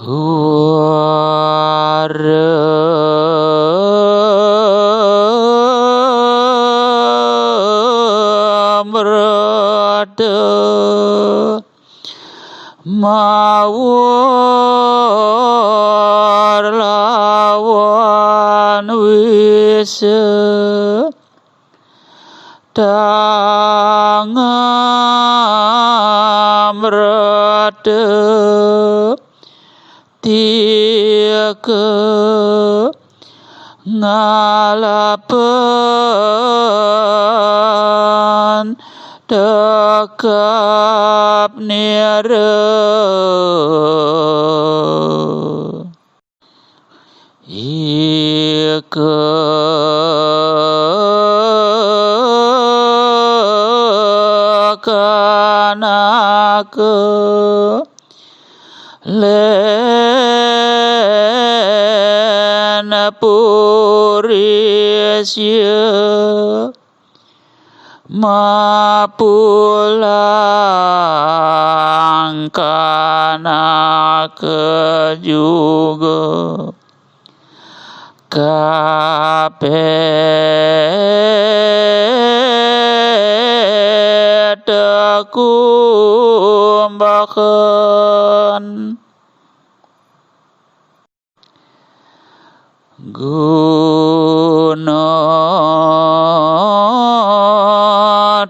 Mrada mawar lawan wisa tangamrada tiake ngalapan dekap nira ike kanake len purisya mapulang kanake juga kapet kumbakan guna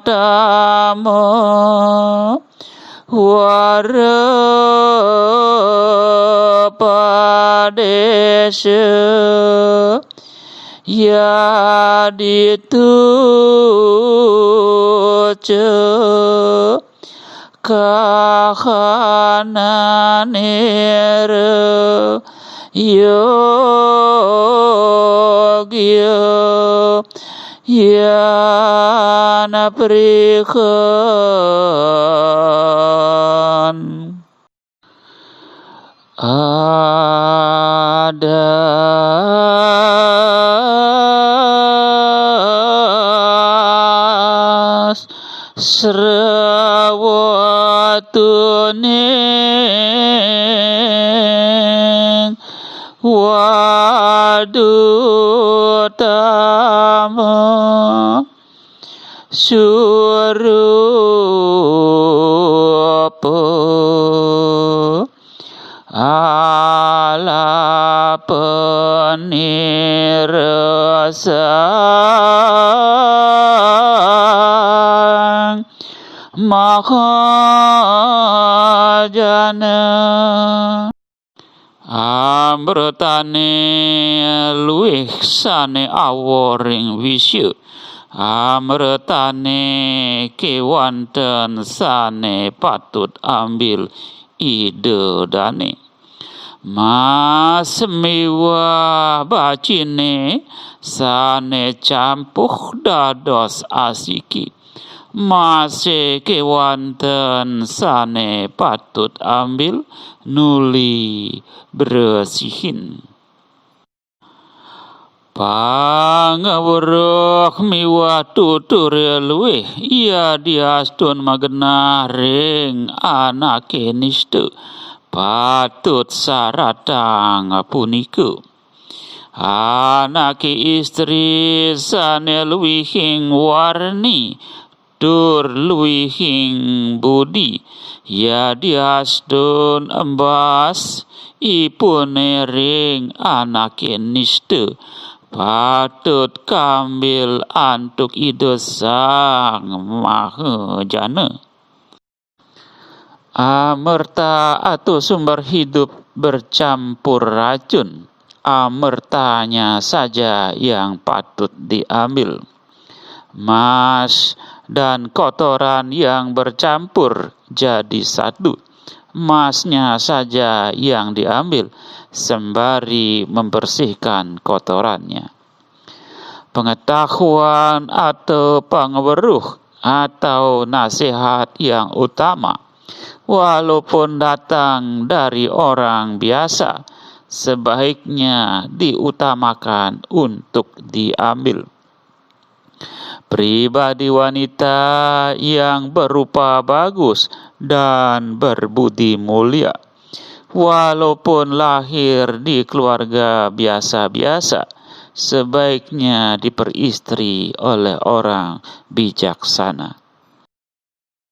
tama wara padesa ya dituce kahananera yogya ya naprikan ada srawatune wadutama surupa alapanirasa mahajana amrutane luwih sane aworing wisya amrutane kewanten sane patut ambil idedane mas miwa bacine sane campuh dados asiki mase kewanten sane patut ambil nuli bersihin pangawruh miwa tutur luwih ia diastun magenah ring anake niste patut saratang punika anake istri sane luwihing warni tur luwihing budi ya diastun embas ipune ring anake niste patut kambil antuk ide sang mahajana amerta atau sumber hidup bercampur racun amertanya saja yang patut diambil mas dan kotoran yang bercampur jadi satu masnya saja yang diambil sembari membersihkan kotorannya pengetahuan atau pengweruh atau nasihat yang utama walaupun datang dari orang biasa sebaiknya diutamakan untuk diambil pribadi wanita yang berupa bagus dan berbudi mulia walaupun lahir di keluarga biasa-biasa, sebaiknya diperistri oleh orang bijaksana.